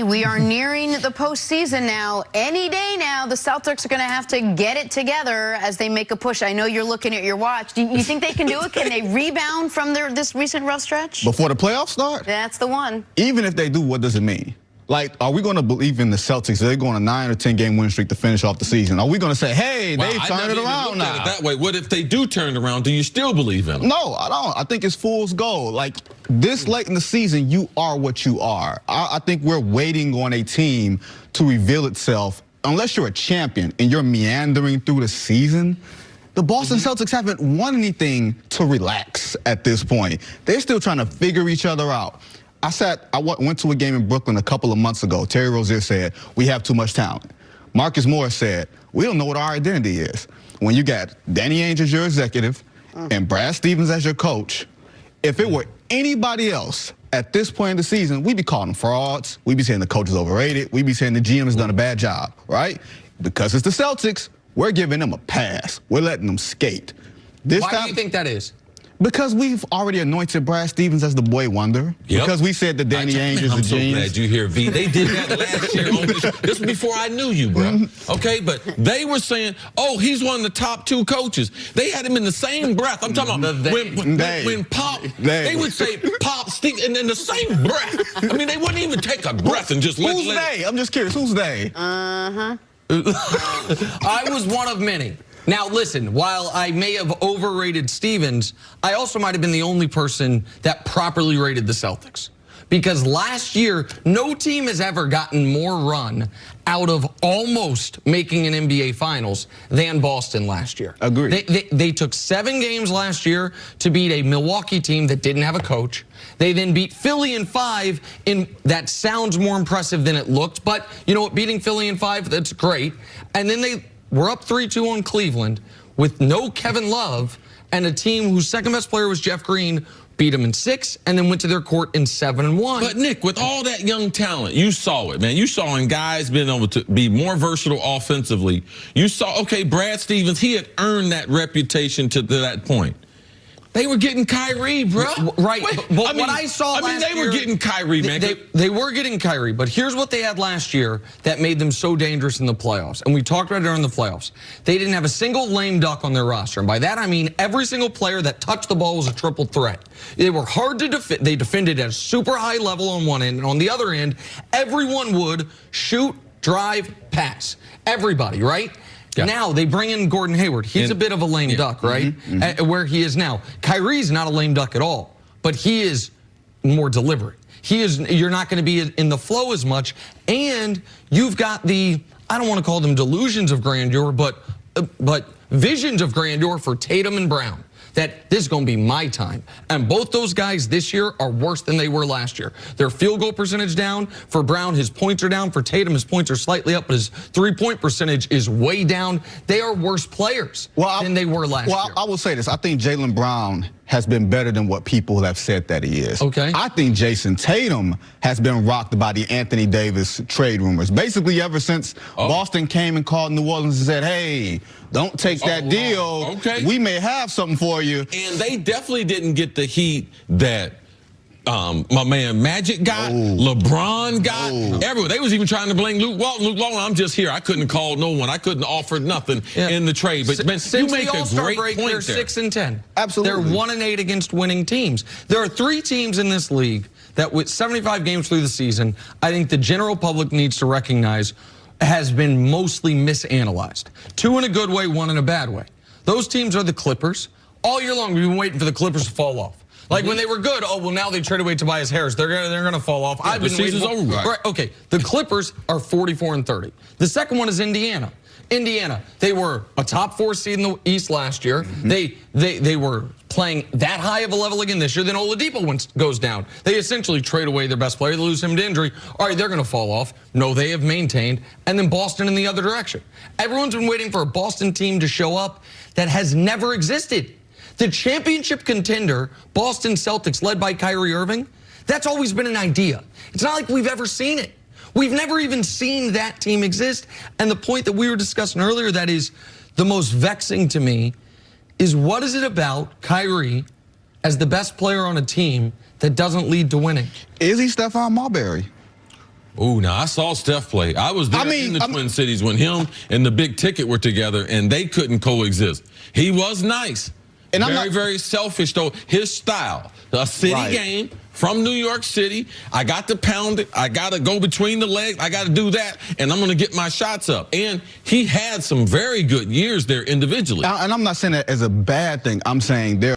We are nearing the postseason now. Any day now, the Celtics are going to have to get it together as they make a push. I know you're looking at your watch. Do you think they can do it? Can they rebound from this recent rough stretch? Before the playoffs start? That's the one. Even if they do, what does it mean? Like, are we going to believe in the Celtics? Are they going a 9 or 10 game win streak to finish off the season? Are we going to say, hey, they turned it around now? At it that way. What if they do turn it around? Do you still believe in them? No, I don't. I think it's fool's gold. Like, this late in the season, you are what you are. I think we're waiting on a team to reveal itself. Unless you're a champion and you're meandering through the season, the Boston Celtics haven't won anything to relax at this point. They're still trying to figure each other out. I went to a game in Brooklyn a couple of months ago. Terry Rozier said, we have too much talent. Marcus Morris said, we don't know what our identity is. When you got Danny Ainge as your executive and Brad Stevens as your coach, if it were anybody else at this point in the season, we'd be calling them frauds. We'd be saying the coach is overrated. We'd be saying the GM has done a bad job, right? Because it's the Celtics, we're giving them a pass. We're letting them skate. Why do you think that is? Because we've already anointed Brad Stevens as the boy wonder. Yep. Because we said that Danny Ainge is the genius. I'm so glad you here, V. They did that last year. This was before I knew you, bro. Okay, but they were saying, oh, he's one of the top 2 coaches. They had him in the same breath. I'm talking about when Pop, they would say Pop, Steve, and in the same breath. I mean, they wouldn't even take a breath and just let Who's they? I'm just curious. Who's they? I was one of many. Now, listen, while I may have overrated Stevens, I also might have been the only person that properly rated the Celtics. Because last year, no team has ever gotten more run out of almost making an NBA Finals than Boston last year. Agreed. They took 7 games last year to beat a Milwaukee team that didn't have a coach. They then beat Philly in 5. That sounds more impressive than it looked. But, you know what, beating Philly in 5, that's great. And then they were up 3-2 on Cleveland with no Kevin Love and a team whose second best player was Jeff Green, beat them in 6 and then went to their court in 7-1. But Nick, with all that young talent, you saw it, man. You saw in guys being able to be more versatile offensively. You saw, okay, Brad Stevens, he had earned that reputation to that point. They were getting Kyrie, bro. Right. But what I saw last year, they were getting Kyrie, man. They were getting Kyrie, but here's what they had last year that made them so dangerous in the playoffs. And we talked about it during the playoffs. They didn't have a single lame duck on their roster. And by that, I mean every single player that touched the ball was a triple threat. They were hard to defend. They defended at a super high level on one end. And on the other end, everyone would shoot, drive, pass. Everybody, right? Yeah. Now they bring in Gordon Hayward. He's a bit of a lame duck, right? Where he is now. Kyrie's not a lame duck at all, but he is more deliberate. You're not going to be in the flow as much, and you've got the, I don't want to call them delusions of grandeur, but visions of grandeur for Tatum and Brown. That this is going to be my time. And both those guys this year are worse than they were last year. Their field goal percentage down. For Brown, his points are down. For Tatum, his points are slightly up, but his 3-point percentage is way down. They are worse players than they were last year. Well, I will say this. I think Jaylen Brown has been better than what people have said that he is. Okay. I think Jason Tatum has been rocked by the Anthony Davis trade rumors. Basically, ever since Boston came and called New Orleans and said, hey, don't take that deal. Okay. We may have something for you. And they definitely didn't get the heat that my man Magic got, LeBron got, everyone. They was even trying to blame Luke Walton. Luke Walton, I'm just here. I couldn't call no one. I couldn't offer nothing in the trade. But man, since you make the All-Star break, they're 6-10. Absolutely. They're 1-8 against winning teams. There are 3 teams in this league that with 75 games through the season, I think the general public needs to recognize has been mostly misanalyzed. 2 in a good way, 1 in a bad way. Those teams are the Clippers. All year long, we've been waiting for the Clippers to fall off. Like when they were good, oh, well, now they traded away Tobias Harris. They're gonna fall off. Yeah, the season's over. Right, okay. The Clippers are 44-30. The second one is Indiana. They were a top 4 seed in the East last year. They were playing that high of a level again this year. Then Oladipo goes down. They essentially trade away their best player. They lose him to injury. All right, they're going to fall off. No, they have maintained. And then Boston in the other direction. Everyone's been waiting for a Boston team to show up that has never existed. The championship contender, Boston Celtics, led by Kyrie Irving, that's always been an idea. It's not like we've ever seen it. We've never even seen that team exist. And the point that we were discussing earlier that is the most vexing to me is what is it about Kyrie as the best player on a team that doesn't lead to winning? Is he Stephon Marbury? Ooh, now I saw Steph play. I was there in the Twin Cities when him and the Big Ticket were together, and they couldn't coexist. He was nice. And very selfish, though. His style, a city game from New York City. I got to pound it. I got to go between the legs. I got to do that, and I'm going to get my shots up. And he had some very good years there individually. And I'm not saying that as a bad thing. I'm saying there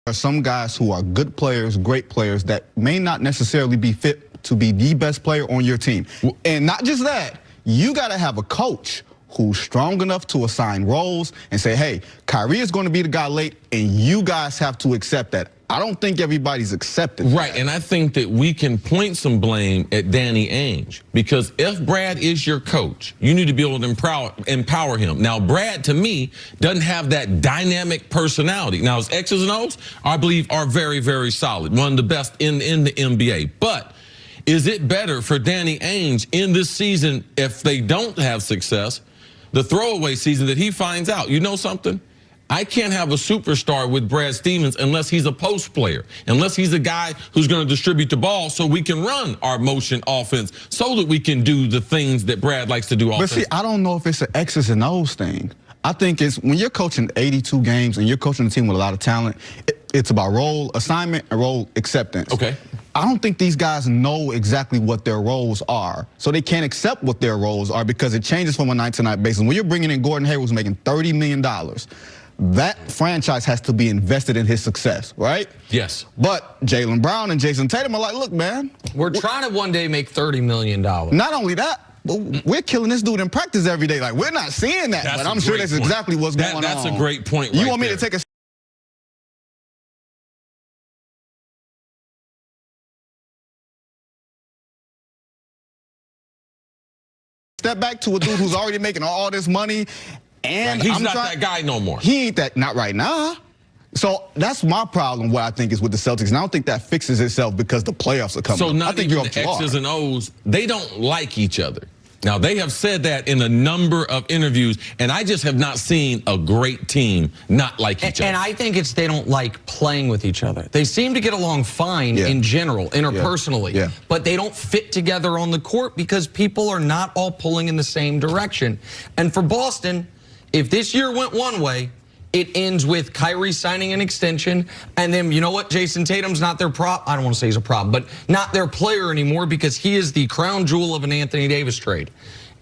are some guys who are good players, great players, that may not necessarily be fit to be the best player on your team. And not just that, you got to have a coach who's strong enough to assign roles and say, hey, Kyrie is going to be the guy late, and you guys have to accept that. I don't think everybody's accepted right, and I think that we can point some blame at Danny Ainge, because if Brad is your coach, you need to be able to empower him. Now, Brad, to me, doesn't have that dynamic personality. Now, his X's and O's, I believe, are very, very solid, one of the best in the NBA. But is it better for Danny Ainge in this season, if they don't have success, the throwaway season, that he finds out, you know something? I can't have a superstar with Brad Stevens unless he's a post player, unless he's a guy who's going to distribute the ball so we can run our motion offense, so that we can do the things that Brad likes to do offense. But see, I don't know if it's an X's and O's thing. I think it's when you're coaching 82 games and you're coaching a team with a lot of talent, it's about role assignment and role acceptance. Okay. I don't think these guys know exactly what their roles are, so they can't accept what their roles are because it changes from a night-to-night basis. When you're bringing in Gordon Hayward, who's making $30 million, that franchise has to be invested in his success, right? Yes. But Jaylen Brown and Jason Tatum are like, look, man. We're trying to one day make $30 million. Not only that, but we're killing this dude in practice every day. Like, we're not seeing that, but I'm sure that's exactly what's going on. That's a great point You want me to take a step back to a dude who's already making all this money, and he's not that guy no more. He ain't that, not right now. So that's my problem, what I think is with the Celtics. And I don't think that fixes itself because the playoffs are coming. So not I think even you're the X's and O's, they don't like each other. Now, they have said that in a number of interviews, and I just have not seen a great team not like each other. And I think it's they don't like playing with each other. They seem to get along fine in general, interpersonally, but they don't fit together on the court because people are not all pulling in the same direction. And for Boston, if this year went one way, it ends with Kyrie signing an extension, and then, you know what, Jason Tatum's not their I don't want to say he's a problem, but not their player anymore because he is the crown jewel of an Anthony Davis trade.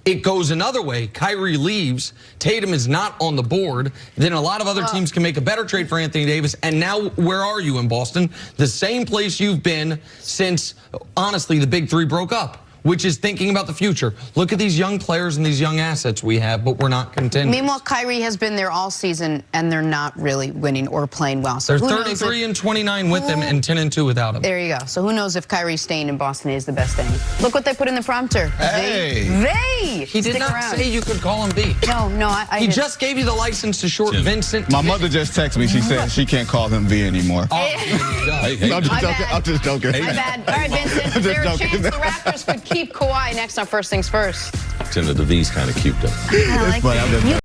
It goes another way. Kyrie leaves. Tatum is not on the board. Then a lot of other teams can make a better trade for Anthony Davis. And now where are you in Boston? The same place you've been since, honestly, the Big Three broke up, which is thinking about the future. Look at these young players and these young assets we have, but we're not contending. Meanwhile, Kyrie has been there all season, and they're not really winning or playing well. So they're 33 and 29 with him and 10 and 2 without him. There you go. So who knows if Kyrie staying in Boston is the best thing. Look what they put in the prompter. Hey. They He did not around. say you could call him B. No, He just gave you the license to short Vincent. My mother just texted me. She said she can't call him V anymore. Hey, I'm just joking. I'm just joking. My bad. All right, Vincent. Is there a chance the Raptors could keep Kawhi next on First Things First? The V's kind of cute, though. I like that.